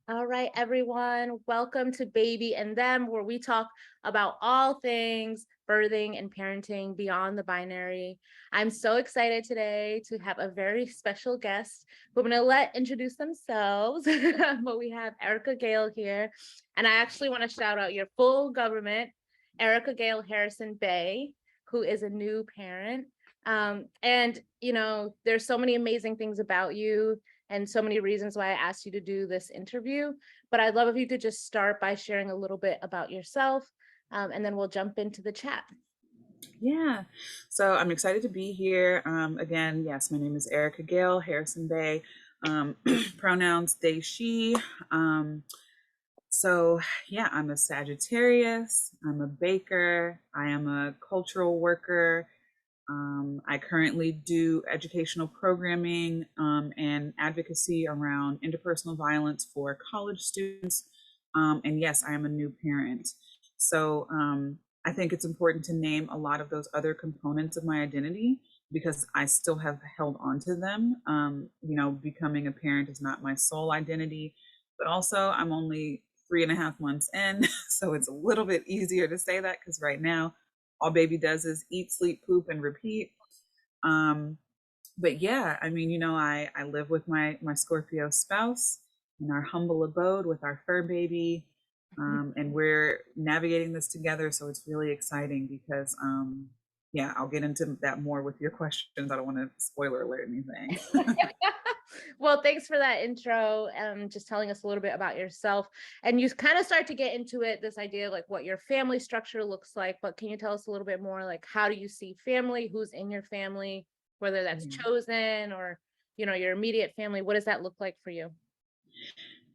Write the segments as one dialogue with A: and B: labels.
A: All right, everyone, welcome to Baby and Them, where we talk about all things birthing and parenting beyond the binary. I'm so excited today to have a very special guest who I'm going to let introduce themselves. But we have Ericka Gail here. And I actually want to shout out your full government, Ericka Gail Harrison-Bey, who is a new parent. There's so many amazing things about you and so many reasons why I asked you to do this interview. But I'd love if you could just start by sharing a little bit about yourself, and then we'll jump into the chat.
B: Yeah, so I'm excited to be here. Again, yes, my name is Ericka Gail Harrison-Bey. Pronouns they, she. Um, yeah, I'm a Sagittarius. I'm a baker. I am a cultural worker. I currently do educational programming and advocacy around interpersonal violence for college students. And yes, I am a new parent. So I think it's important to name a lot of those other components of my identity because I still have held on to them. Becoming a parent is not my sole identity, but also I'm only 3.5 months in. So it's a little bit easier to say that because right now, all baby does is eat, sleep, poop, and repeat. Um, but yeah, I mean, I live with my Scorpio spouse in our humble abode with our fur baby. And we're navigating this together. So it's really exciting because, yeah, I'll get into that more with your questions. I don't want to spoiler alert anything.
A: Well, thanks for that intro and just telling us a little bit about yourself. And you kind of start to get into it, this idea of like what your family structure looks like. But can you tell us a little bit more, like how do you see family? Who's in your family, whether that's
B: Yeah.
A: chosen or your immediate family? What does that look like for you?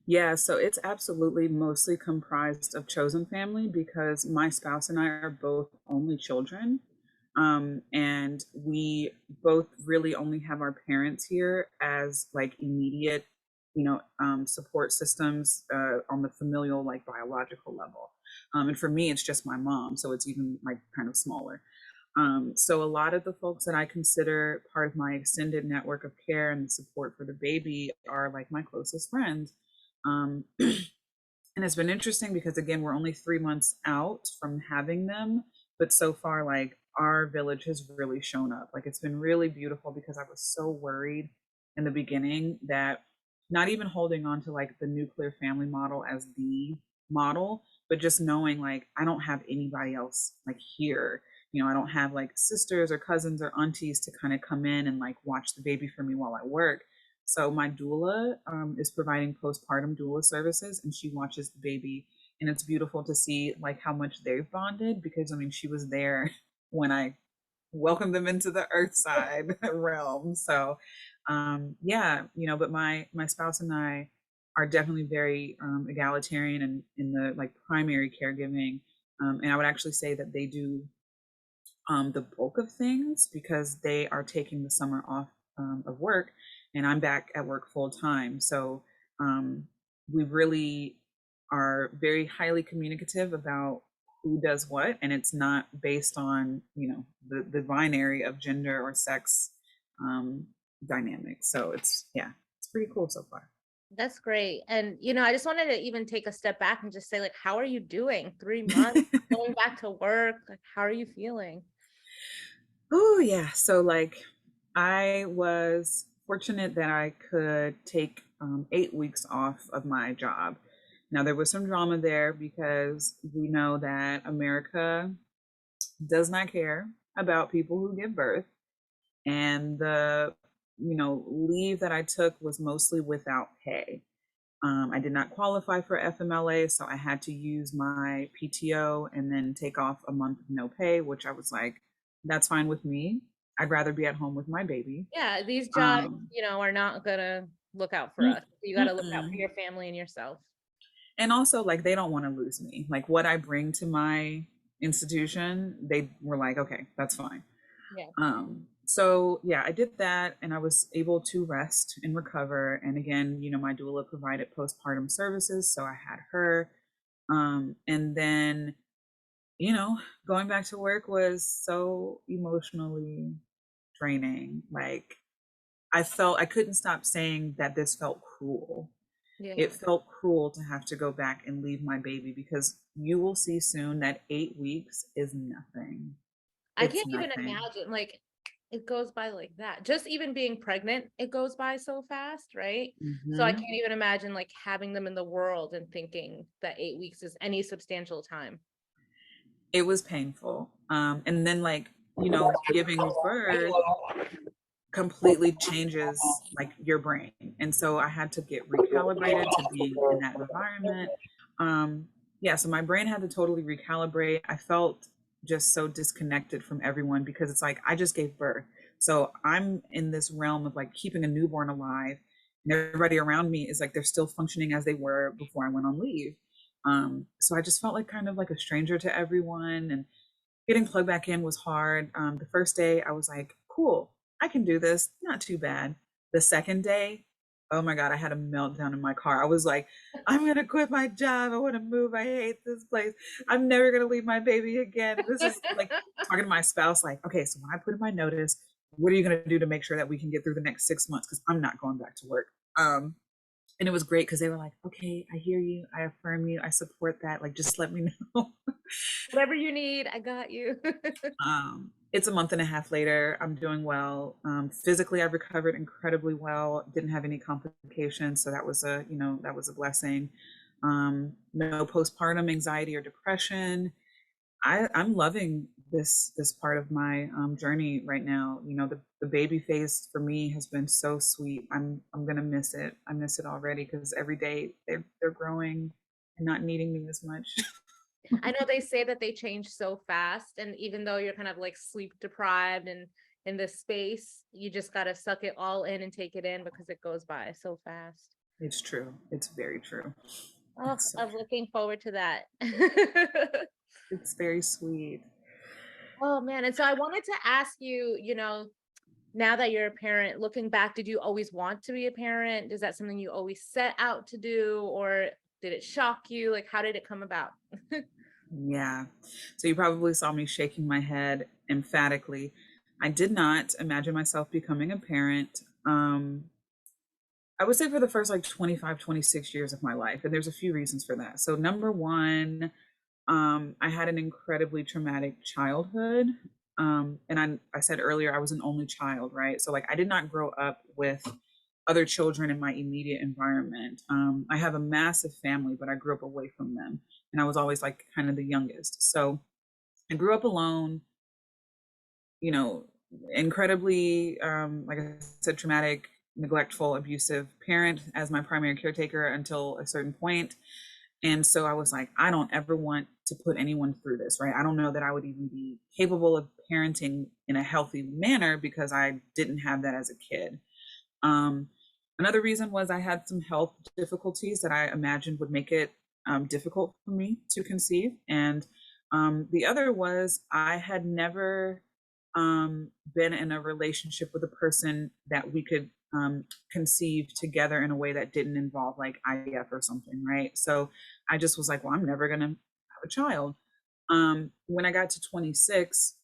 B: Yeah, so it's absolutely mostly comprised of chosen family because my spouse and I are both only children. And we both really only have our parents here as like immediate, support systems on the familial, like biological level. And for me, it's just my mom. So it's even like kind of smaller. So a lot of the folks that I consider part of my extended network of care and support for the baby are like my closest friends. And it's been interesting because again, we're only 3 months out from having them, but so far, like our village has really shown up. Like it's been really beautiful because I was so worried in the beginning that not even holding on to like the nuclear family model as the model, but just knowing like I don't have anybody else like here. I don't have like sisters or cousins or aunties to kind of come in and like watch the baby for me while I work. So my doula is providing postpartum doula services, and she watches the baby, and it's beautiful to see like how much they've bonded because I mean she was there when I welcomed them into the earth side realm. So yeah, but my spouse and I are definitely very egalitarian and in the like primary caregiving, and I would actually say that they do the bulk of things because they are taking the summer off of work and I'm back at work full time. So um, we really are very highly communicative about who does what. And it's not based on, the binary of gender or sex um, dynamics. So yeah, it's pretty cool so far.
A: That's great. And, I just wanted to even take a step back and just say, like, how are you doing? 3 months going back to work. Like, how are you feeling?
B: Oh, yeah. So, like, I was fortunate that I could take 8 weeks off of my job. Now, there was some drama there because we know that America does not care about people who give birth. And the, leave that I took was mostly without pay. I did not qualify for FMLA, so I had to use my PTO and then take off a month of no pay, which I was like, that's fine with me. I'd rather be at home with my baby.
A: Yeah, these jobs,
B: Um,
A: are not gonna look out for
B: mm,
A: us. You got to look out for
B: mm-mm.
A: your family and yourself.
B: And also, like, they don't want to lose me. Like, what I bring to my institution, they were like, okay, that's fine.
A: Yeah.
B: So yeah, I did that and I was able to rest and recover. And again, my doula provided postpartum services. So I had her. And then, going back to work was so emotionally draining. Like I felt I couldn't stop saying that this felt cruel. It
A: Yeah.
B: felt cruel to have to go back and leave my baby because you will see soon that 8 weeks is nothing.
A: I
B: It's
A: can't even
B: nothing.
A: imagine, like, it goes by like that. Just even being pregnant, it goes by so fast, right? So I
B: Hmm.
A: can't even imagine like having them in the world and thinking that 8 weeks is any substantial time.
B: It was painful. And then, like, giving birth completely changes like your brain. And so I had to get recalibrated to being in that environment. Yeah, so my brain had to totally recalibrate. I felt just so disconnected from everyone because it's like I just gave birth. So I'm in this realm of like keeping a newborn alive, and everybody around me is like they're still functioning as they were before I went on leave. So I just felt like kind of like a stranger to everyone, and getting plugged back in was hard. The first day, I was like, cool, I can do this. Not too bad. The second day, oh my God, I had a meltdown in my car. I was like, I'm going to quit my job. I want to move. I hate this place. I'm never going to leave my baby again. This is like talking to my spouse, like, okay, so when I put in my notice, what are you going to do to make sure that we can get through the next 6 months? Because I'm not going back to work. And it was great because they were like, okay, I hear you. I affirm you. I support that. Like, just let me know.
A: Whatever you need, I got you.
B: It's a month and a half later. I'm doing well. Physically, I've recovered incredibly well. Didn't have any complications, so that was a blessing. No postpartum anxiety or depression. I'm loving this part of my journey right now. The baby phase for me has been so sweet. I'm gonna miss it. I miss it already because every day they're growing and not needing me as much.
A: I know they say that they change so fast, and even though you're kind of like sleep deprived and in this space, you just got to suck it all in and take it in because it goes by so fast.
B: It's true. It's very true.
A: Oh,
B: It's so
A: I'm
B: true.
A: looking forward to that.
B: It's very sweet.
A: Oh man, and so I wanted to ask you, now that you're a parent, looking back, did you always want to be a parent? Is that something you always set out to do, or did it shock you? Like, how did it come about?
B: Yeah. So you probably saw me shaking my head emphatically. I did not imagine myself becoming a parent. I would say for the first like 25, 26 years of my life. And there's a few reasons for that. So number one, I had an incredibly traumatic childhood. And I said earlier, I was an only child, right? So like I did not grow up with other children in my immediate environment. I have a massive family, but I grew up away from them. And I was always like kind of the youngest. So I grew up alone, you know, incredibly, like I said, traumatic, neglectful, abusive parent as my primary caretaker until a certain point. And so I was like, I don't ever want to put anyone through this, right? I don't know that I would even be capable of parenting in a healthy manner because I didn't have that as a kid. Um, Another reason was I had some health difficulties that I imagined would make it difficult for me to conceive. And the other was I had never been in a relationship with a person that we could conceive together in a way that didn't involve like IVF or something, right? So I just was like, well, I'm never going to have a child. When I got to 26,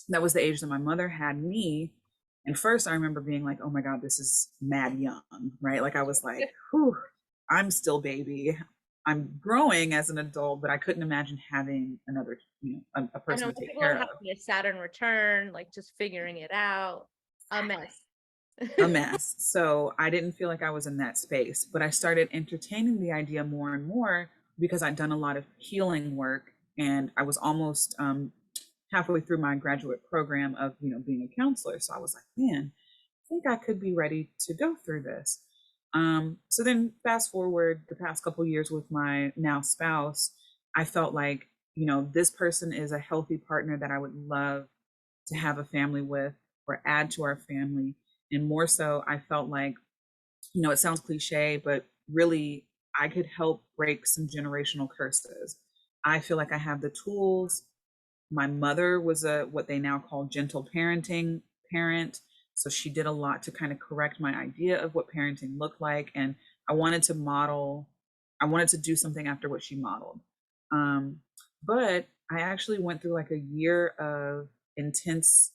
B: that was the age that my mother had me. And first, I remember being like, oh my God, this is mad young, right? Like, I was like, whew, I'm still baby. I'm growing as an adult, but I couldn't imagine having another, a
A: I
B: person
A: know
B: to take
A: people are
B: care
A: having
B: of.
A: a Saturn return, like just figuring it out. A mess.
B: A mess. So I didn't feel like I was in that space, but I started entertaining the idea more and more because I'd done a lot of healing work and I was almost halfway through my graduate program of being a counselor. So I was like, man, I think I could be ready to go through this. So then fast forward the past couple years with my now spouse, I felt like this person is a healthy partner that I would love to have a family with or add to our family. And more so, I felt like, it sounds cliche, but really, I could help break some generational curses. I feel like I have the tools. My mother was a what they now call gentle parenting parent. So she did a lot to kind of correct my idea of what parenting looked like. And I wanted to model, I wanted to do something after what she modeled. Um, but I actually went through like a year of intense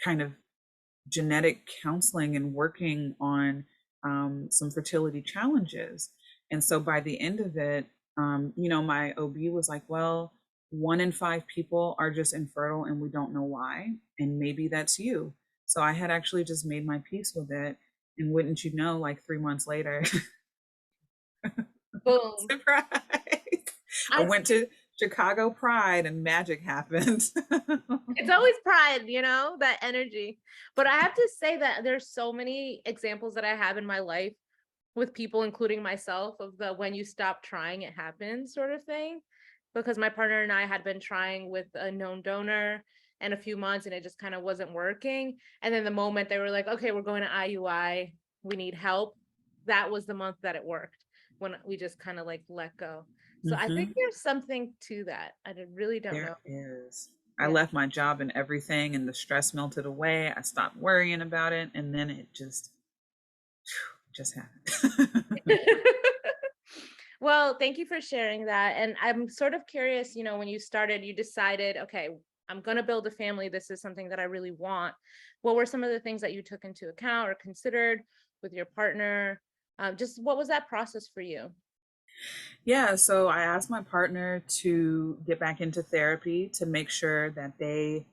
B: kind of genetic counseling and working on some fertility challenges. And so by the end of it, my OB was like, well, 1 in 5 people are just infertile and we don't know why. And maybe that's you. So I had actually just made my peace with it. And wouldn't you know, like 3 months later,
A: Boom.
B: surprise, I
A: I
B: went to Chicago Pride and magic happened.
A: It's always pride, that energy. But I have to say that there's so many examples that I have in my life with people, including myself, of the when you stop trying, it happens sort of thing. Because my partner and I had been trying with a known donor and a few months and it just kind of wasn't working. And then the moment they were like, okay, we're going to IUI, we need help. That was the month that it worked, when we just kind of like let go. So I think
B: Hmm.
A: there's something to that. really don't know.
B: There is. I
A: Yeah.
B: left my job and everything, and the stress melted away. I stopped worrying about it, and then it just happened.
A: Well, thank you for sharing that. And I'm sort of curious, when you started, you decided, okay, I'm going to build a family. This is something that I really want. What were some of the things that you took into account or considered with your partner? Just what was that process for you?
B: Yeah, so I asked my partner to get back into therapy to make sure that they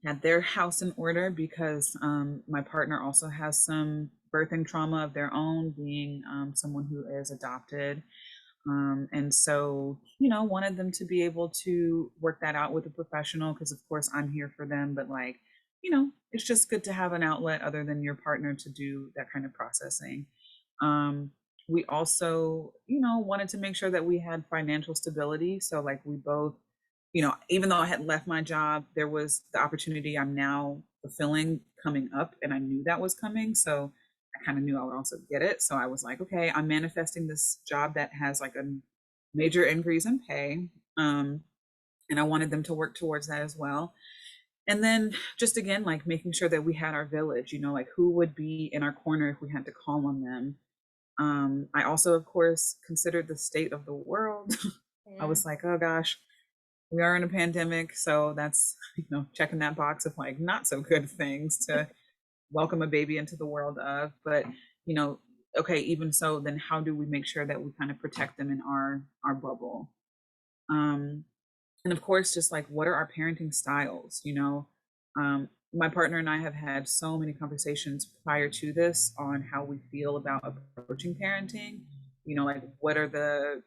B: had their house in order because my partner also has some birthing trauma of their own, being someone who is adopted. And so, wanted them to be able to work that out with a professional because, of course, I'm here for them. But, like, it's just good to have an outlet other than your partner to do that kind of processing. Um, we also, wanted to make sure that we had financial stability. So, like, we both, even though I had left my job, there was the opportunity I'm now fulfilling coming up, and I knew that was coming. So, I kind of knew I would also get it. So I was like, okay, I'm manifesting this job that has like a major increase in pay. And I wanted them to work towards that as well. And then just again, like making sure that we had our village, like who would be in our corner if we had to call on them. I also, of course, considered the state of the world. I
A: Mm.
B: was like, oh gosh, we are in a pandemic. So that's, checking that box of like not so good things to welcome a baby into the world of. But you know okay, even so, then how do we make sure that we kind of protect them in our bubble? um and of course, just like, what are our parenting styles? My partner and I have had so many conversations prior to this on how we feel about approaching parenting. Like, what are the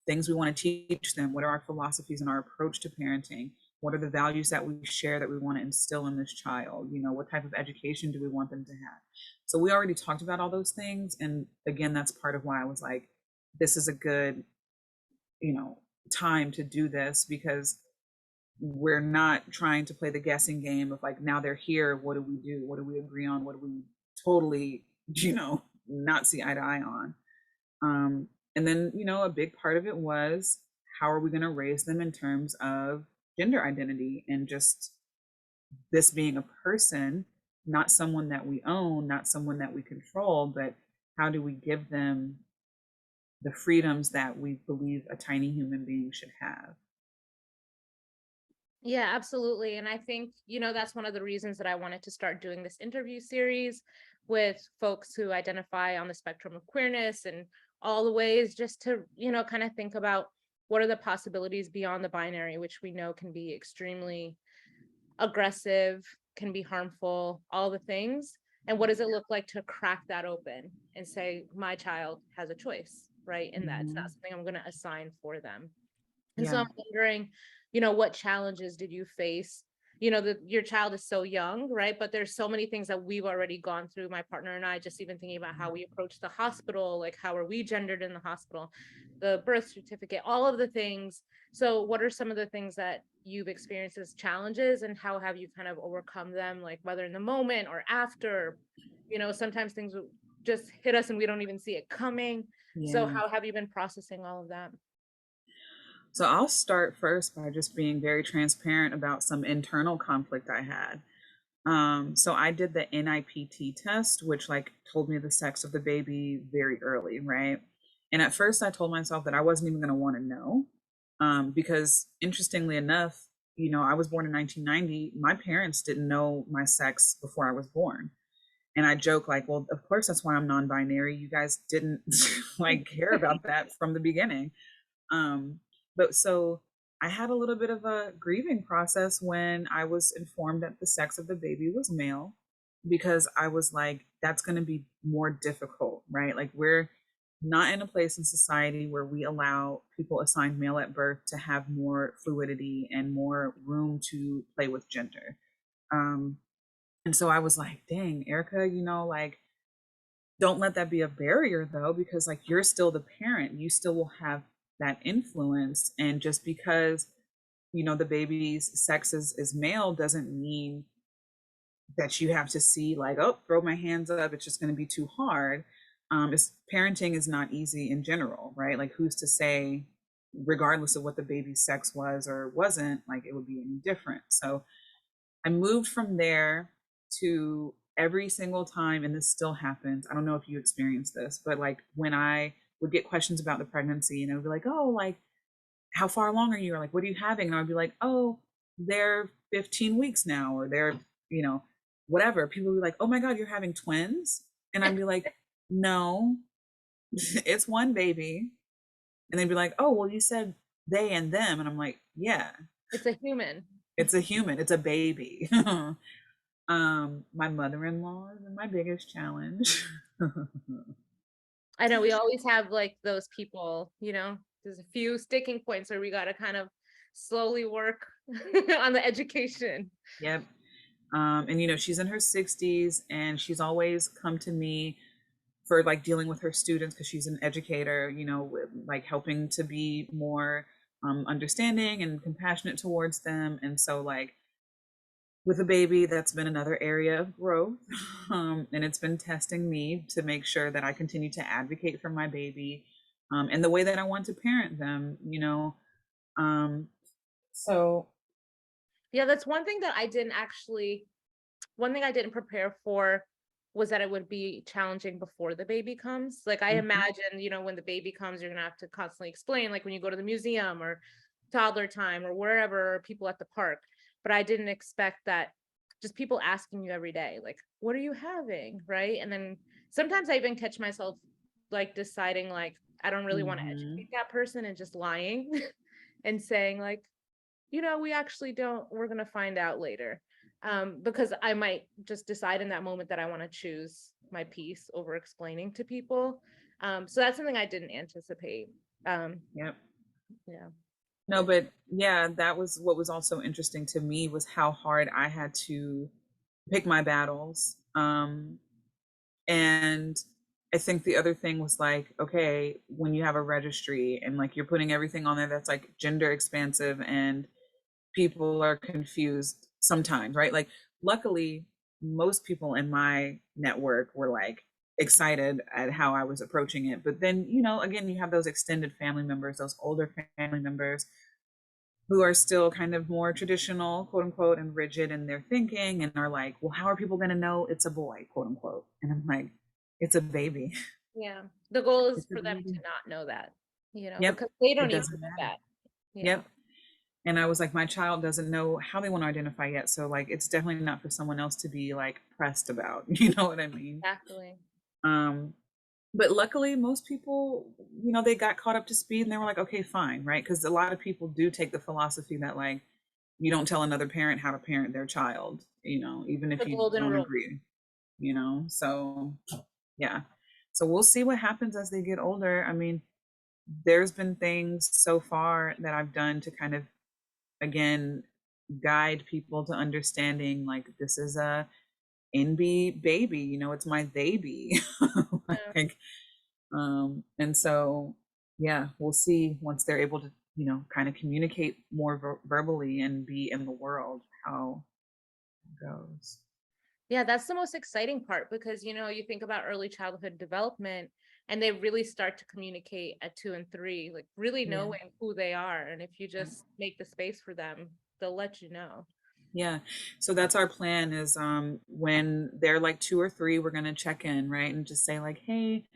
B: things we want to teach them? What are our philosophies and our approach to parenting? What are the values that we share that we want to instill in this child? What type of education do we want them to have? So we already talked about all those things. And again, that's part of why I was like, this is a good, you know, time to do this, because we're not trying to play the guessing game of like, now they're here, what do we do? What do we agree on? What do we totally, not see eye to eye on? And then, a big part of it was, how are we going to raise them in terms of gender identity and just this being a person, not someone that we own, not someone that we control, but how do we give them the freedoms that we believe a tiny human being should have?
A: Yeah, absolutely. And I think, that's one of the reasons that I wanted to start doing this interview series with folks who identify on the spectrum of queerness and all the ways, just to, kind of think about what are the possibilities beyond the binary, which we know can be extremely aggressive, can be harmful, all the things. And what does it look like to crack that open and say, my child has a choice, right? And that's not
B: Mhm.
A: something I'm going to assign for them. And so
B: Yeah.
A: I'm wondering, what challenges did you face? That your child is so young, right? But there's so many things that we've already gone through, my partner and I, just even thinking about how we approach the hospital, like how are we gendered in the hospital, the birth certificate, all of the things. So what are some of the things that you've experienced as challenges, and how have you kind of overcome them, like whether in the moment or after? Sometimes things will just hit us and we don't even see it coming. So
B: Yeah.
A: how have you been processing all of that?
B: So I'll start first by just being very transparent about some internal conflict I had. So I did the NIPT test, which like told me the sex of the baby very early, right? And at first I told myself that I wasn't even going to want to know. Because interestingly enough, I was born in 1990. My parents didn't know my sex before I was born. And I joke like, well, of course that's why I'm non-binary. You guys didn't like care about that from the beginning. Um, but so I had a little bit of a grieving process when I was informed that the sex of the baby was male, because I was like, that's going to be more difficult, right? Like, we're not in a place in society where we allow people assigned male at birth to have more fluidity and more room to play with gender. Um, and so I was like, dang, Ericka, like, don't let that be a barrier though, because like you're still the parent, you still will have that influence. And just because, the baby's sex is male doesn't mean that you have to see like, oh, throw my hands up, it's just going to be too hard. Parenting is not easy in general, right? Like, who's to say, regardless of what the baby's sex was or wasn't, like it would be any different. So I moved from there to every single time, and this still happens. I don't know if you experience this, but like when I would get questions about the pregnancy, and I would be like, oh, like, how far along are you? Or like, what are you having? And I would be like, oh, they're 15 weeks now, or they're, you know, whatever. People would be like, oh my God, you're having twins? And I'd be like, no, it's one baby. And they'd be like, oh, well, you said they and them. And I'm like, yeah,
A: It's a human.
B: it's a human, it's a baby. My mother-in-law is my biggest challenge.
A: I know we always have like those people, there's a few sticking points where we got to kind of slowly work on the education.
B: Yep. And she's in her 60s, and she's always come to me for like dealing with her students, because she's an educator, with like helping to be more understanding and compassionate towards them. And so like with a baby, that's been another area of growth. And it's been testing me to make sure that I continue to advocate for my baby, and the way that I want to parent them. So
A: Yeah, that's one thing I didn't prepare for was that it would be challenging before the baby comes. Like I
B: mhm,
A: imagine, when the baby comes, you're gonna have to constantly explain, like when you go to the museum or toddler time or wherever, or people at the park. But I didn't expect that just people asking you every day, like, what are you having? Right. And then sometimes I even catch myself like deciding like I don't really want to
B: mhm.
A: educate that person and just lying and saying like, we actually don't, we're going to find out later. Because I might just decide in that moment that I want to choose my peace over explaining to people. So that's something I didn't anticipate.
B: Yep.
A: Yeah.
B: No, but yeah, that was what was also interesting to me, was how hard I had to pick my battles. And I think the other thing was like, okay, when you have a registry and like you're putting everything on there that's like gender expansive, and people are confused sometimes, right? Like, luckily, most people in my network were like excited at how I was approaching it. But then, again, you have those extended family members, those older family members who are still kind of more traditional, quote unquote, and rigid in their thinking, and are like, well, how are people going to know it's a boy, quote unquote? And I'm like, it's a baby.
A: Yeah. The goal is
B: It's a
A: for them to
B: baby.
A: not know that,
B: Yep.
A: because they
B: It
A: don't even
B: doesn't
A: know
B: matter.
A: that. Yeah.
B: Yep. And I was like, my child doesn't know how they want to identify yet. So like, it's definitely not for someone else to be like pressed about. You know what I mean?
A: Exactly.
B: Um, but luckily, most people, they got caught up to speed, and they were like, okay, fine, right? Because a lot of people do take the philosophy that like, you don't tell another parent how to parent their child, even
A: The
B: if you
A: golden
B: don't
A: rule.
B: agree. So yeah. So we'll see what happens as they get older. I mean, there's been things so far that I've done to kind of, again, guide people to understanding like, this is a Enby baby, it's my Theyby.
A: Yeah.
B: Like, and so yeah, we'll see once they're able to, kind of communicate more verbally and be in the world, how it goes.
A: Yeah, that's the most exciting part because, you think about early childhood development and they really start to communicate at 2 and 3, like really
B: Yeah.
A: knowing who they are. And if you
B: Yeah.
A: just make the space for them, they'll let you know.
B: Yeah. So that's our plan, is when they're like 2 or 3, we're gonna check in, right? And just say like, hey,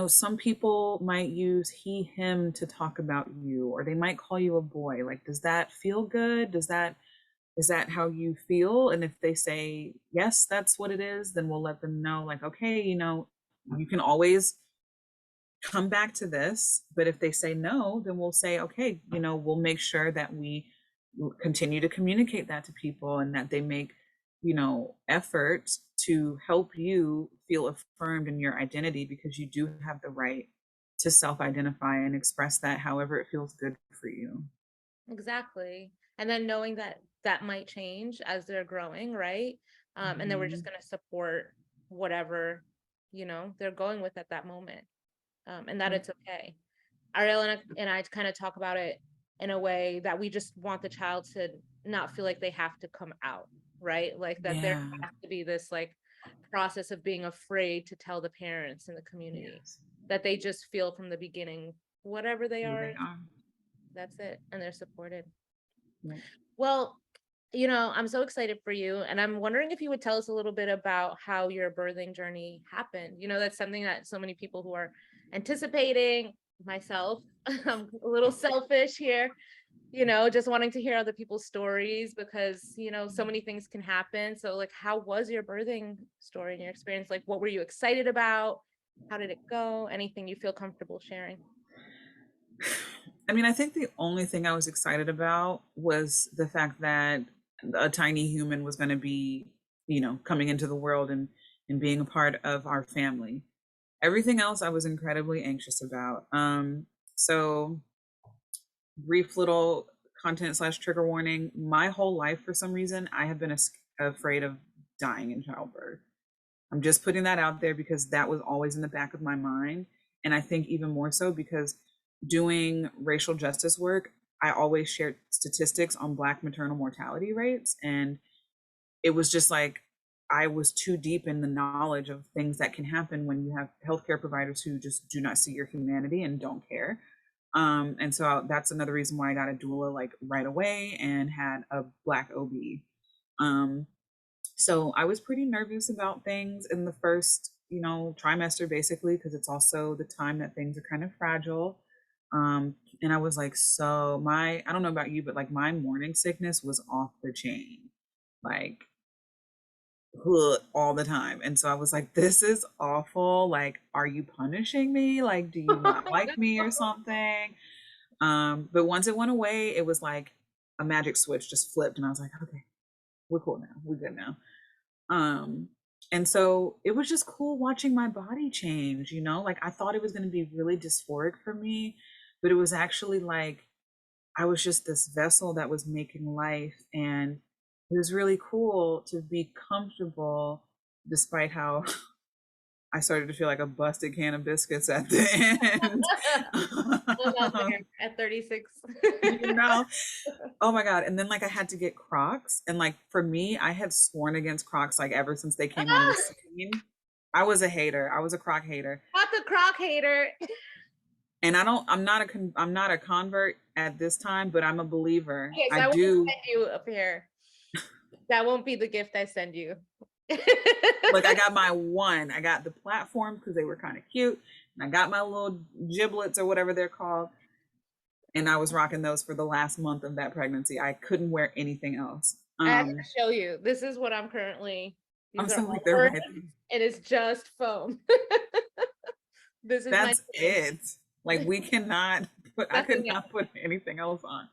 B: some people might use he, him to talk about you, or they might call you a boy. Like, does that feel good? Does that is that how you feel? And if they say, yes, that's what it is, then we'll let them know, like, okay, you can always come back to this. But if they say no, then we'll say, okay, we'll make sure that we continue to communicate that to people and that they make, effort to help you feel affirmed in your identity, because you do have the right to self-identify and express that however it feels good for you.
A: Exactly. And then knowing that that might change as they're growing, right? And then we're just
B: Mhm.
A: going to support whatever, they're going with at that moment. And that
B: Yep.
A: it's okay. Ariel and I kind of talk about it in a way that we just want the child to not feel like they have to come out, right? Like that there
B: Yeah.
A: has to be this like process of being afraid to tell the parents in the community,
B: Yes.
A: that they just feel from the beginning, whatever they
B: Who
A: are,
B: they are.
A: that's it. And they're supported.
B: Yep.
A: Well, I'm so excited for you. And I'm wondering if you would tell us a little bit about how your birthing journey happened. That's something that so many people who are anticipating, myself, I'm a little selfish here, just wanting to hear other people's stories because, so many things can happen. So, like, how was your birthing story and your experience? Like, what were you excited about? How did it go? Anything you feel comfortable sharing?
B: I mean, I think the only thing I was excited about was the fact that a tiny human was going to be, coming into the world and being a part of our family. Everything else I was incredibly anxious about. So brief little content slash trigger warning. My whole life, for some reason, I have been afraid of dying in childbirth. I'm just putting that out there because that was always in the back of my mind. And I think even more so because doing racial justice work, I always shared statistics on Black maternal mortality rates. And it was just like I was too deep in the knowledge of things that can happen when you have healthcare providers who just do not see your humanity and don't care. And so that's another reason why I got a doula like right away and had a Black OB. Um, so I was pretty nervous about things in the first, trimester, basically, because it's also the time that things are kind of fragile. And I was like, I don't know about you, but like my morning sickness was off the chain, like all the time. And so I was like, this is awful. Like, are you punishing me? Like, do you not like me or something? But once it went away, it was like a magic switch just flipped, and I was like, okay, we're cool now. We're good now. Um, and so it was just cool watching my body change, like I thought it was going to be really dysphoric for me, but it was actually like I was just this vessel that was making life. And it was really cool to be comfortable despite how I started to feel like a busted can of biscuits at the end.
A: Well, not there at 36.
B: you know, Oh my God. And then like I had to get Crocs. And like for me, I had sworn against Crocs like ever since they came on the scene. I was a hater. I was a Croc hater.
A: Not the croc hater.
B: And I'm not a convert at this time, but I'm a believer.
A: Okay, so
B: I
A: I won't
B: do.
A: send you a pair. That won't be the gift I send you.
B: Like I got my one. I got the platforms because they were kind of cute. And I got my little giblets or whatever they're called. And I was rocking those for the last month of that pregnancy. I couldn't wear anything else.
A: I have to show you. This is what
B: I'm
A: these are
B: so
A: all
B: like they're
A: birds.
B: right.
A: It is just foam. This is my
B: That's it. Like we cannot I could
A: nothing else.
B: not put anything else on.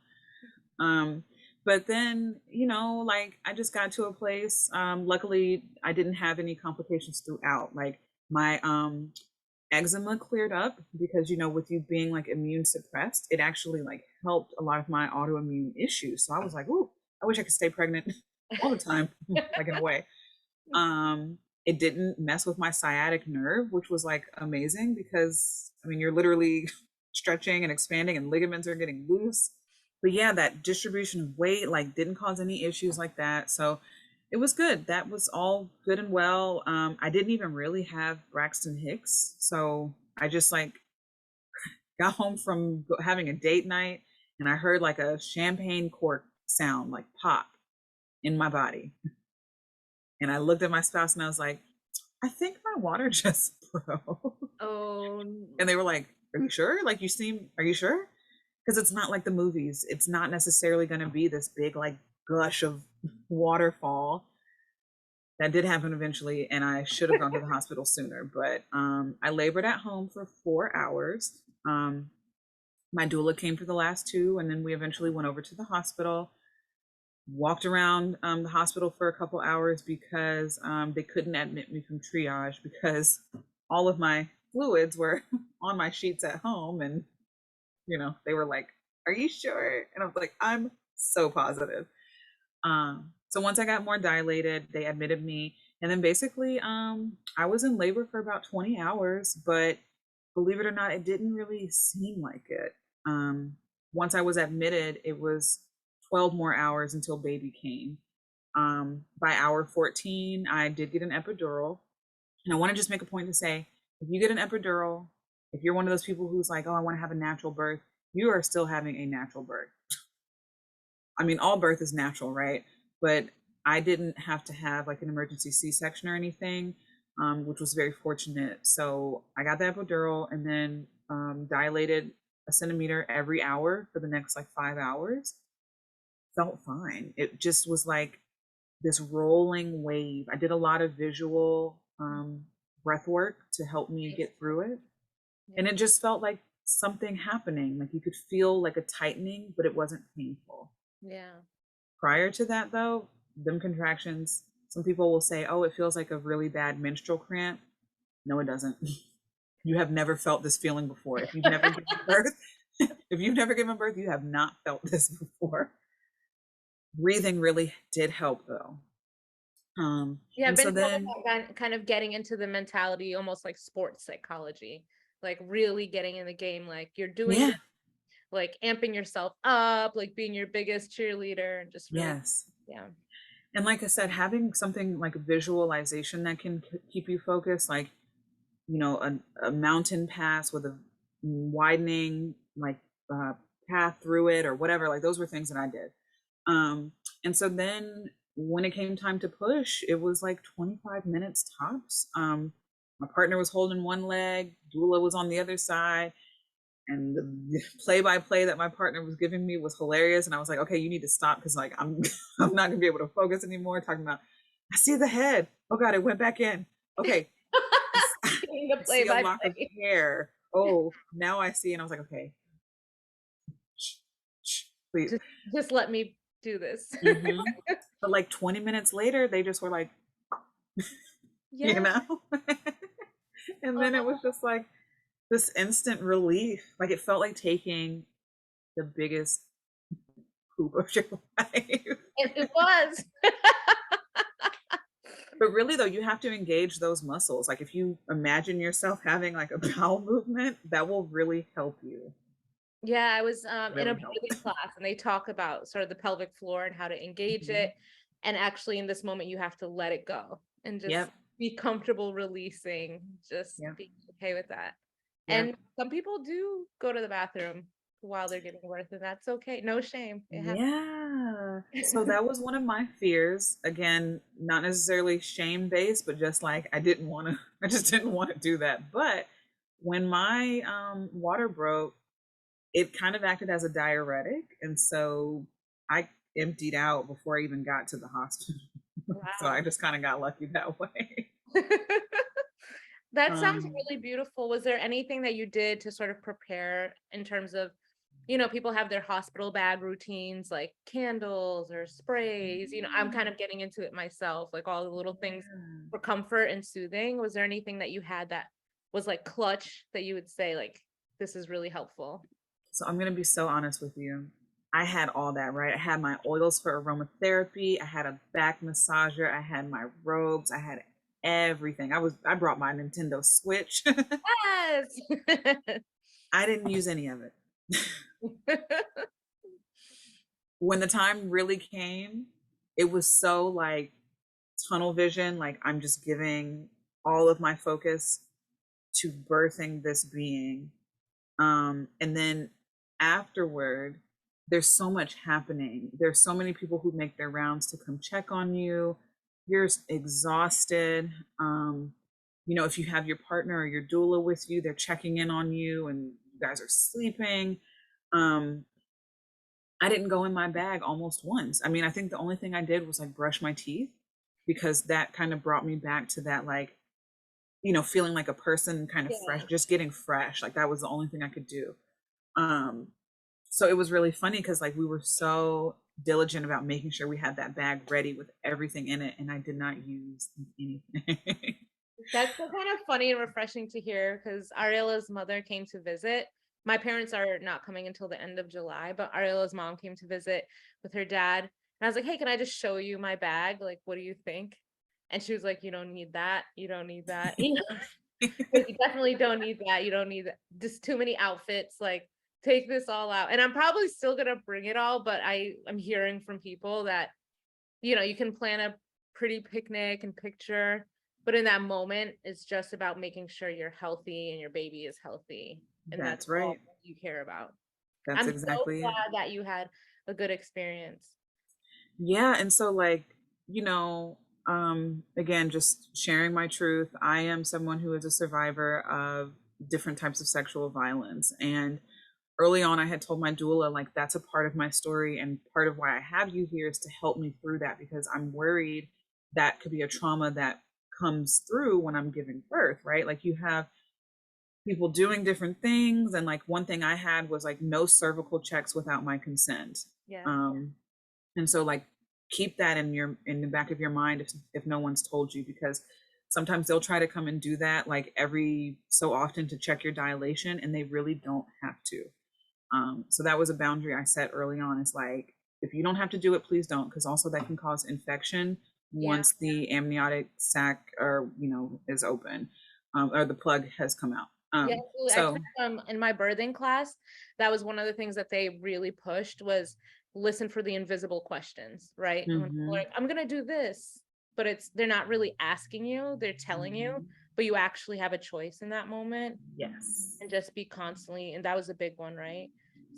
B: Um, but then, like I just got to a place. Luckily I didn't have any complications throughout. Like my eczema cleared up because, with you being like immune suppressed, it actually like helped a lot of my autoimmune issues. So I was like, ooh, I wish I could stay pregnant all the time, like in a way. It didn't mess with my sciatic nerve, which was like amazing because I mean you're literally stretching and expanding and ligaments are getting loose. But yeah, that distribution of weight like didn't cause any issues like that. So it was good. That was all good and well. I didn't even really have Braxton Hicks. So I just like got home from having a date night and I heard like a champagne cork sound like pop in my body. And I looked at my spouse and I was like, I think my water just broke.
A: Oh,
B: And they were like, are you sure? Like, are you sure? Because it's not like the movies. It's not necessarily going to be this big, like, gush of waterfall. That did happen eventually, and I should have gone to the hospital sooner, but I labored at home for 4 hours. My doula came for the last two, and then we eventually went over to the hospital, walked around the hospital for a couple hours because they couldn't admit me from triage because all of my fluids were on my sheets at home. And, they were like, "Are you sure?" And I was like, "I'm so positive." So once I got more dilated, they admitted me. And then basically, I was in labor for about 20 hours, but believe it or not, it didn't really seem like it. Once I was admitted, it was 12 more hours until baby came. By hour 14, I did get an epidural. And I want to just make a point to say, if you get an epidural, if you're one of those people who's like, "Oh, I want to have a natural birth," you are still having a natural birth. I mean, all birth is natural, right? But I didn't have to have like an emergency C-section or anything, which was very fortunate. So I got the epidural and then dilated a centimeter every hour for the next like 5 hours. Felt fine. It just was like this rolling wave. I did a lot of visual breath work to help me get through it. And it just felt like something happening. Like you could feel like a tightening, but it wasn't painful.
A: Yeah.
B: Prior to that, though, them contractions, some people will say, "Oh, it feels like a really bad menstrual cramp." No, it doesn't. You have never felt this feeling before. If you've never given birth, if you've never given birth, you have not felt this before. Breathing really did help, though.
A: Yeah, I've
B: And so
A: been told
B: then,
A: about kind of getting into the mentality, almost like sports psychology, like really getting in the game, like you're doing
B: yeah,
A: this, like amping yourself up, like being your biggest cheerleader, and just really,
B: yes.
A: yeah.
B: And like I said, having something like a visualization that can keep you focused, like, a mountain pass with a widening like uh, path through it or whatever, like those were things that I did. And so then when it came time to push, it was like 25 minutes tops. My partner was holding one leg, doula was on the other side, and the play by play that my partner was giving me was hilarious. And I was like, "Okay, you need to stop because like I'm I'm not gonna be able to focus anymore." Talking about, "I see the head. Oh God, it went back in. Okay,
A: Being the
B: I
A: play
B: see a
A: by
B: lock of
A: play.
B: hair. Oh, now I see." And I was like, "Okay, shh, shh, please."
A: Just let me do this.
B: Mm-hmm. But like 20 minutes later, they just were like, you
A: Yeah.
B: know? And then it was just like this instant relief. Like it felt like taking the biggest poop of your life.
A: It was.
B: But really, though, you have to engage those muscles. Like if you imagine yourself having like a bowel movement, that will really help you.
A: Yeah, I was in a
B: Really help.
A: breathing class and they talk about sort of the pelvic floor and how to engage
B: Mhm.
A: it. And actually in this moment you have to let it go and just
B: Yep.
A: be comfortable releasing, just
B: Yep.
A: be okay with that.
B: Yep.
A: And some people do go to the bathroom while they're giving birth, and that's okay. No shame. It happens.
B: Yeah. So that was one of my fears. Again, not necessarily shame based, but just like I didn't want to, I just didn't want to do that. But when my water broke, it kind of acted as a diuretic. And so I emptied out before I even got to the hospital. So I
A: Wow.
B: just kind of got lucky that way.
A: That sounds
B: Um,
A: really beautiful. Was there anything that you did to sort of prepare in terms of, people have their hospital bag routines like candles or sprays. I'm kind of getting into it myself, like all the little things
B: yeah.
A: for comfort and soothing. Was there anything that you had that was like clutch that you would say, like, this is really helpful?
B: So I'm gonna be so honest with you. I had all that, right? I had my oils for aromatherapy, I had a back massager, I had my robes, I had everything. I brought my Nintendo Switch.
A: Yes.
B: I didn't use any of it. When the time really came, it was so like tunnel vision, like I'm just giving all of my focus to birthing this being. And then afterward, there's so much happening. There's so many people who make their rounds to come check on you. You're exhausted. If you have your partner or your doula with you, they're checking in on you and you guys are sleeping. Um, I didn't go in my bag almost once. I mean, I think the only thing I did was like brush my teeth, because that kind of brought me back to that, like, feeling like a person, kind of fresh,
A: Yeah.
B: just getting fresh. Like that was the only thing I could do. Um, so it was really funny because like we were so diligent about making sure we had that bag ready with everything in it, and I did not use anything.
A: That's so kind of funny and refreshing to hear because Ariela's mother came to visit. My parents are not coming until the end of July, but Ariela's mom came to visit with her dad. And I was like, hey, can I just show you my bag? Like, what do you think? And she was like, you don't need that. You don't need that. You know, like, you definitely don't need that. You don't need that. Just too many outfits. Like, take this all out. And I'm probably still gonna bring it all, but I'm hearing from people that you can plan a pretty picnic and picture, but in that moment, it's just about making sure you're healthy and your baby is healthy. And that's
B: That's
A: all
B: right.
A: you care about.
B: That's
A: I'm so
B: exactly it.
A: glad that you had a good experience.
B: Yeah, and so like, again, just sharing my truth. I am someone who is a survivor of different types of sexual violence. And early on, I had told my doula, like, that's a part of my story. And part of why I have you here is to help me through that, because I'm worried that could be a trauma that comes through when I'm giving birth, right? Like, you have people doing different things. And like, one thing I had was like no cervical checks without my consent.
A: Yeah.
B: Um, and so like keep that in the back of your mind if no one's told you, because sometimes they'll try to come and do that like every so often to check your dilation, and they really don't have to. So that was a boundary I set early on. It's like, if you don't have to do it, please don't, because also that can cause infection
A: Yeah.
B: once the amniotic sac or is open, or the plug has come out.
A: Yeah, absolutely. I took
B: So
A: in my birthing class, that was one of the things that they really pushed was listen for the invisible questions, right? And when people are
B: mhm,
A: like, I'm gonna do this, but they're not really asking you, they're telling you,
B: mhm,
A: but you actually have a choice in that moment
B: yes,
A: and just be constantly, and that was a big one, right?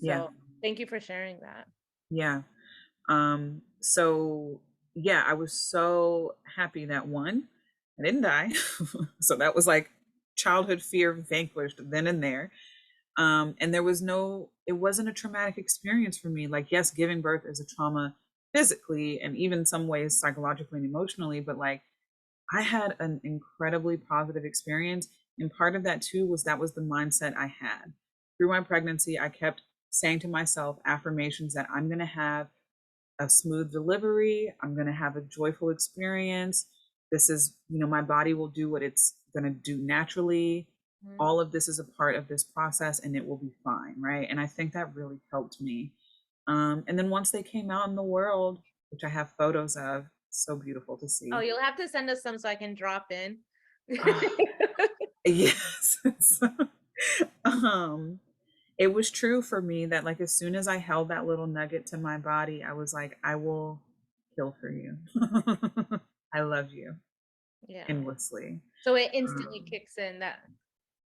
B: yeah,
A: So thank you for sharing that.
B: yeah. So yeah, I was so happy that one, I didn't die. So that was like childhood fear vanquished then and there. And there was it wasn't a traumatic experience for me. Like, yes, giving birth is a trauma physically and even some ways psychologically and emotionally, but like I had an incredibly positive experience. And part of that too was that was the mindset I had. Through my pregnancy, I kept saying to myself affirmations that I'm going to have a smooth delivery. I'm going to have a joyful experience. This is, my body will do what it's going to do naturally.
A: Mhm.
B: All of this is a part of this process and it will be fine. Right. And I think that really helped me. And then once they came out in the world, which I have photos of, so beautiful to
A: Oh,
B: see.
A: you'll have to send us some so I can drop in.
B: Yes. um, it was true for me that like as soon as I held that little nugget to my body, I was like, I will kill for you. I love you
A: Yeah.
B: endlessly.
A: So it instantly
B: Um,
A: kicks in that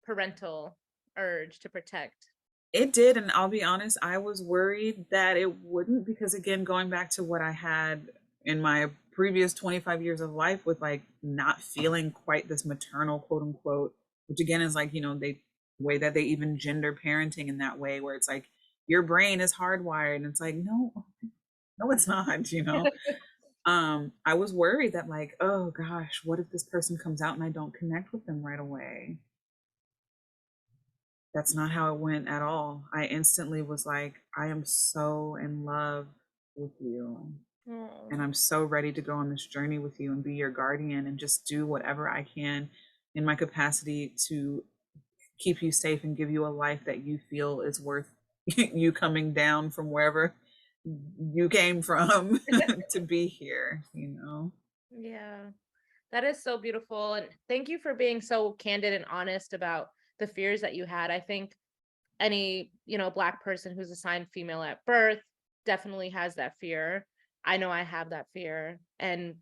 A: parental urge to protect.
B: it did, and I'll be honest, I was worried that it wouldn't, because again, going back to what I had in my previous 25 years of life with like not feeling quite this maternal quote unquote, which again is like, they way that they even gender parenting in that way where it's like your brain is hardwired, and it's like, no, no, it's not. I was worried that like, oh gosh, what if this person comes out and I don't connect with them right away? That's not how it went at all. I instantly was like, I am so in love with you.
A: Oh,
B: And I'm so ready to go on this journey with you and be your guardian and just do whatever I can in my capacity to keep you safe and give you a life that you feel is worth you coming down from wherever you came from to be here.
A: yeah. That is so beautiful. And thank you for being so candid and honest about the fears that you had. I think any, Black person who's assigned female at birth definitely has that fear. I know I have that fear. And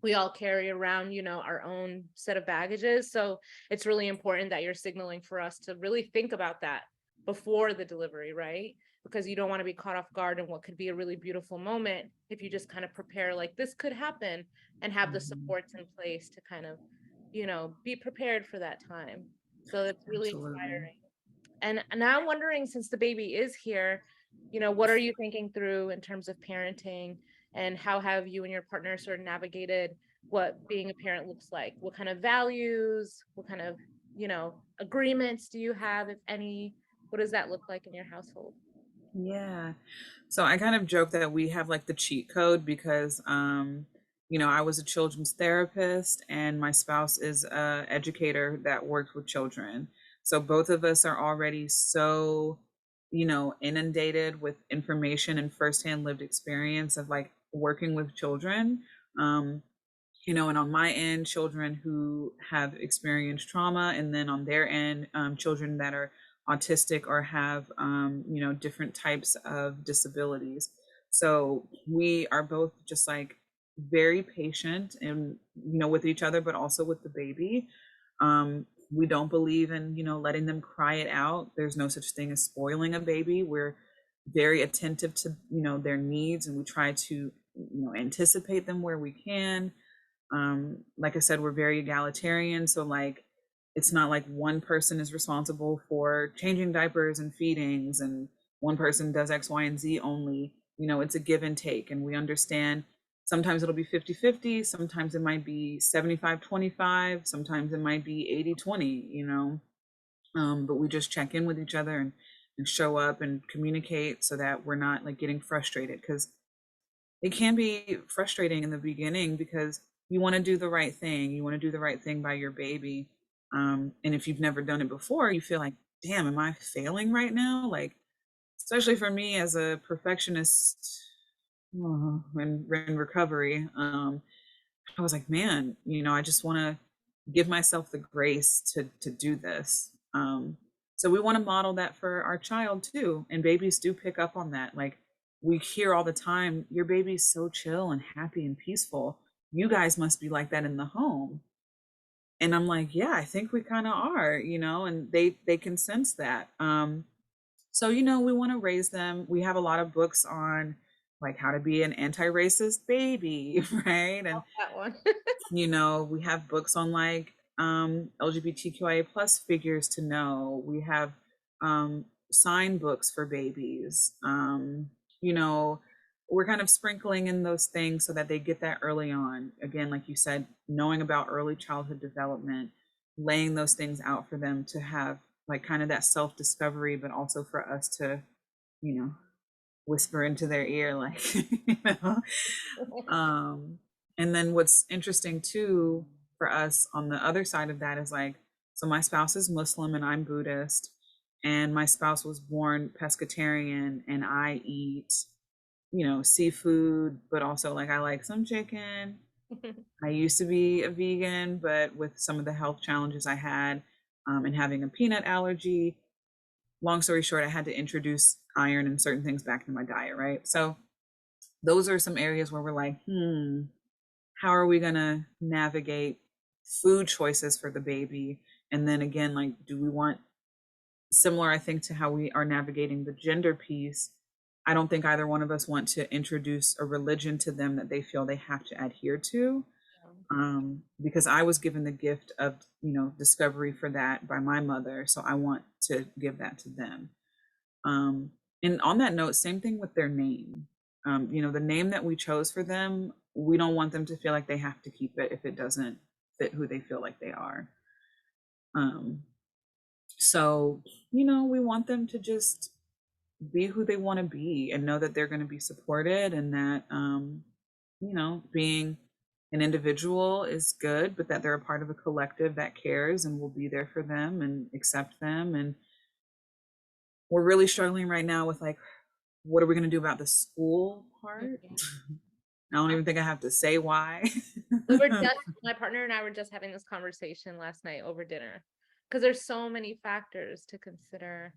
A: we all carry around, our own set of baggages. So it's really important that you're signaling for us to really think about that before the delivery, right? Because you don't want to be caught off guard in what could be a really beautiful moment if you just kind of prepare like this could happen and have the
B: Mhm.
A: supports in place to kind of, be prepared for that time. So it's really
B: Absolutely.
A: inspiring. And now I'm wondering, since the baby is here, what are you thinking through in terms of parenting, and how have you and your partner sort of navigated what being a parent looks like? What kind of values, what kind of, agreements do you have, if any? What does that look like in your household?
B: Yeah. So I kind of joke that we have like the cheat code because I was a children's therapist and my spouse is a educator that worked with children. So both of us are already so, inundated with information and firsthand lived experience of like working with children. Um, and on my end, children who have experienced trauma, and then on their end, children that are autistic or have, different types of disabilities. So we are both just like very patient and, with each other, but also with the baby. We don't believe in, letting them cry it out. There's no such thing as spoiling a baby. We're very attentive to, their needs, and we try to, anticipate them where we can. Like I said, we're very egalitarian, so like it's not like one person is responsible for changing diapers and feedings and one person does X, Y, and Z only. It's a give and take, and we understand sometimes it'll be 50-50, sometimes it might be 75-25, sometimes it might be 80-20, but we just check in with each other and show up and communicate so that we're not like getting frustrated, because it can be frustrating in the beginning because you want to do the right thing. You want to do the right thing by your baby. And if you've never done it before, you feel like, damn, am I failing right now? Like, especially for me as a perfectionist in recovery, I was like, man, I just want to give myself the grace to do this. So we want to model that for our child too, and babies do pick up on that. Like we hear all the time, your baby's so chill and happy and peaceful. You guys must be like that in the home. And I'm like, yeah, I think we kind of are, and they can sense that. So, we want to raise them. We have a lot of books on like how to be an anti-racist baby, right? And
A: That one.
B: we have books on like LGBTQIA plus figures to know. We have sign books for babies. You know, we're kind of sprinkling in those things so that they get that early on. Again, like you said, knowing about early childhood development, laying those things out for them to have like kind of that self discovery, but also for us to, you know, whisper into their ear, like, um, and then what's interesting too for us on the other side of that is like, so my spouse is Muslim and I'm Buddhist, and my spouse was born pescatarian, and I eat, seafood, but also like I like some chicken. I used to be a vegan, but with some of the health challenges I had, and having a peanut allergy, long story short, I had to introduce iron and certain things back into my diet, right? So those are some areas where we're like, how are we going to navigate food choices for the baby? And then again, like, do we want similar, I think, to how we are navigating the gender piece? I don't think either one of us want to introduce a religion to them that they feel they have to adhere to. Because I was given the gift of, discovery for that by my mother. So I want to give that to them. And on that note, same thing with their name. The name that we chose for them, we don't want them to feel like they have to keep it if it doesn't fit who they feel like they are. Um, so, we want them to just be who they want to be and know that they're going to be supported, and that, being an individual is good, but that they're a part of a collective that cares and will be there for them and accept them. And we're really struggling right now with like, what are we going to do about the school part? I don't even think I have to say why.
A: My partner and I were just having this conversation last night over dinner, because there's so many factors to consider.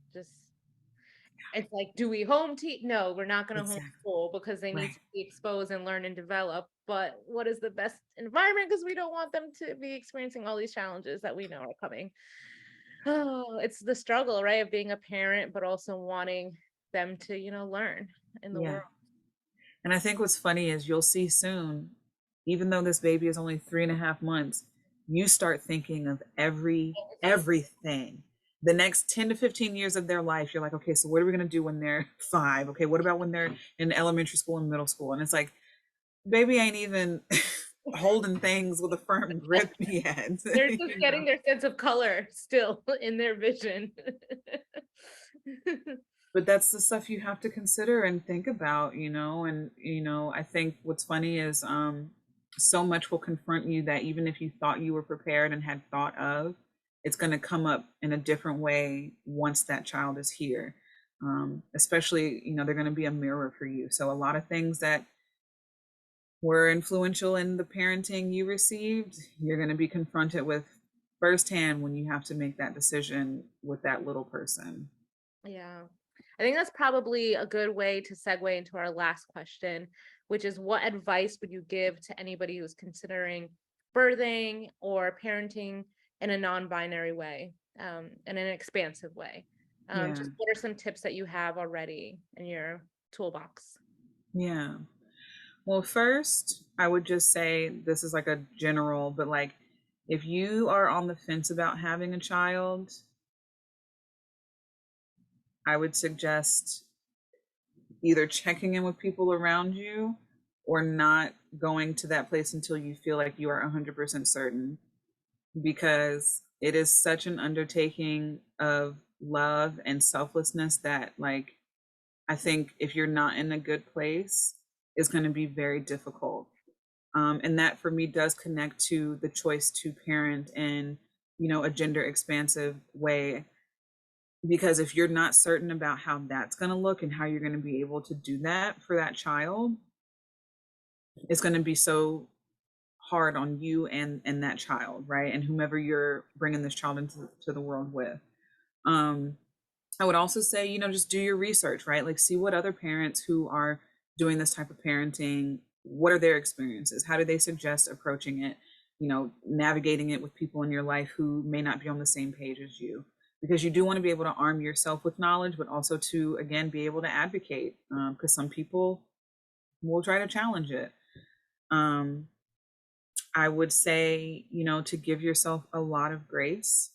A: It's like, do we home teach? No, we're not going to
B: Exactly.
A: homeschool because they need
B: Right.
A: to be exposed and learn and develop. But what is the best environment? Because we don't want them to be experiencing all these challenges that we know are coming. Oh, it's the struggle, right, of being a parent, but also wanting them to, learn in the
B: Yeah.
A: world.
B: And I think what's funny is you'll see soon, even though this baby is only 3.5 months, you start thinking of everything the next 10 to 15 years of their life, you're like, okay, so what are we going to do when they're 5? Okay, what about when they're in elementary school and middle school? And it's like, baby ain't even holding things with a firm grip yet.
A: They're just
B: You know?
A: getting their sense of color still in their vision.
B: But that's the stuff you have to consider and think about, and I think what's funny is so much will confront you that even if you thought you were prepared and had thought of, it's going to come up in a different way once that child is here. Especially, they're going to be a mirror for you. So a lot of things that were influential in the parenting you received, you're going to be confronted with firsthand when you have to make that decision with that little person.
A: Yeah. I think that's probably a good way to segue into our last question, which is what advice would you give to anybody who's considering birthing or parenting in a non-binary way, in an expansive way?
B: Yeah.
A: Just what are some tips that you have already in your toolbox?
B: Yeah. Well, first, I would just say this is like a general, but like if you are on the fence about having a child, I would suggest either checking in with people around you or not going to that place until you feel like you are 100% certain, because it is such an undertaking of love and selflessness that, like, I think if you're not in a good place, it's going to be very difficult. And that for me does connect to the choice to parent in, a gender expansive way. Because if you're not certain about how that's going to look and how you're going to be able to do that for that child, it's going to be so hard on you and that child, right? And whomever you're bringing this child into to the world with. Um, I would also say, just do your research, right? Like, see what other parents who are doing this type of parenting, what are their experiences? How do they suggest approaching it? Navigating it with people in your life who may not be on the same page as you. Because you do want to be able to arm yourself with knowledge, but also to, again, be able to advocate. Because some people will try to challenge it. Um, I would say, to give yourself a lot of grace.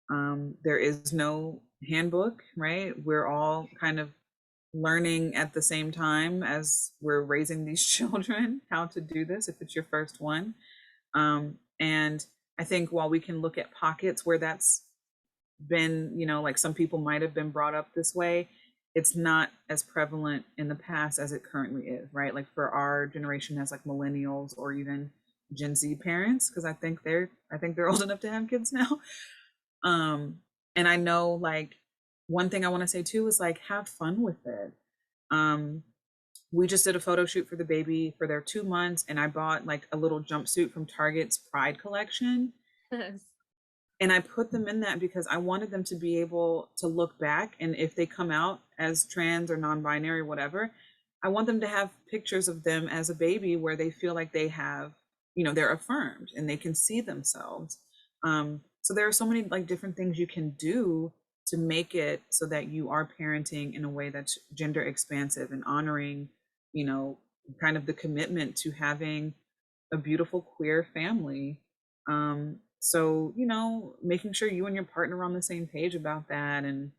B: There is no handbook, right? We're all kind of learning at the same time as we're raising these children how to do this if it's your first one. And I think while we can look at pockets where that's been, like some people might have been brought up this way, it's not as prevalent in the past as it currently is, right? Like for our generation as like millennials or even Gen Z parents, because I think they're old enough to have kids now. Um, and I know, like, one thing I want to say too is like have fun with it. Um, we just did a photo shoot for the baby for their 2 months, and I bought like a little jumpsuit from Target's Pride collection.
A: Yes.
B: And I put them in that because I wanted them to be able to look back, and if they come out as trans or non-binary, whatever, I want them to have pictures of them as a baby where they feel like they have, they're affirmed and they can see themselves. So there are so many like different things you can do to make it so that you are parenting in a way that's gender expansive and honoring, you know, kind of the commitment to having a beautiful queer family. So, making sure you and your partner are on the same page about that, and,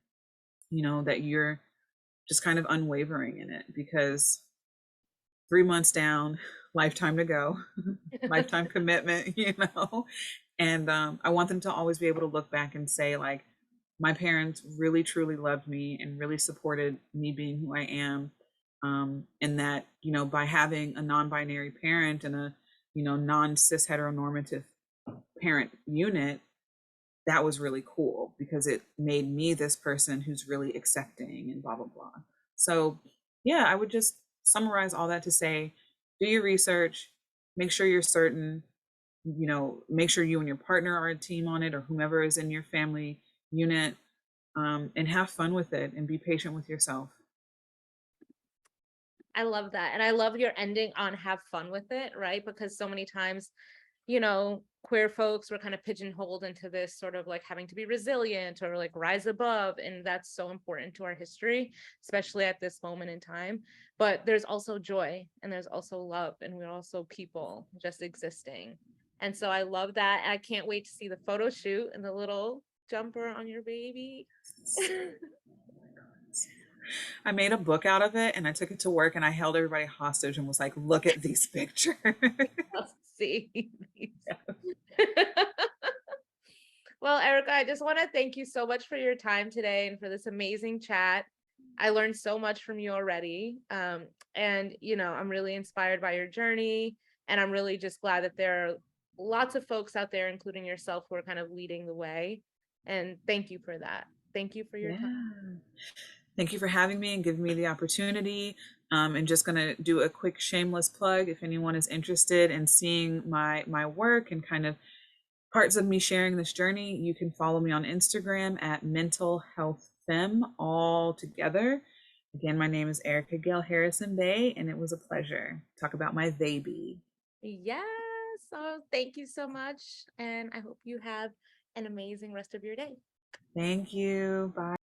B: that you're just kind of unwavering in it, because 3 months down, lifetime to go, lifetime commitment, And I want them to always be able to look back and say, like, my parents really truly loved me and really supported me being who I am. And that, by having a non-binary parent and a, non-cis heteronormative parent unit, that was really cool because it made me this person who's really accepting and blah, blah, blah. So, yeah, I would just summarize all that to say, do your research, make sure you're certain, make sure you and your partner are a team on it or whomever is in your family unit, and have fun with it and be patient with yourself.
A: I love that. And I love your ending on have fun with it, right? Because so many times, queer folks were kind of pigeonholed into this sort of like having to be resilient or like rise above. And that's so important to our history, especially at this moment in time. But there's also joy and there's also love, and we're also people just existing. And so I love that. I can't wait to see the photo shoot and the little jumper on your baby?
B: I made a book out of it and I took it to work and I held everybody hostage and was like, look at these pictures.
A: Let's see. Well, Ericka, I just want to thank you so much for your time today and for this amazing chat. I learned so much from you already. And, I'm really inspired by your journey. And I'm really just glad that there are lots of folks out there, including yourself, who are kind of leading the way. And thank you for that. Thank you for your time.
B: Yeah. Thank you for having me and giving me the opportunity. And just going to do a quick shameless plug. If anyone is interested in seeing my work and kind of parts of me sharing this journey, you can follow me on Instagram at Mental Health Femme, all together. Again, my name is Ericka Gail Harrison-Bey, and it was a pleasure to talk about my Theyby.
A: Yes. So thank you so much. And I hope you have an amazing rest of your day.
B: Thank you. Bye.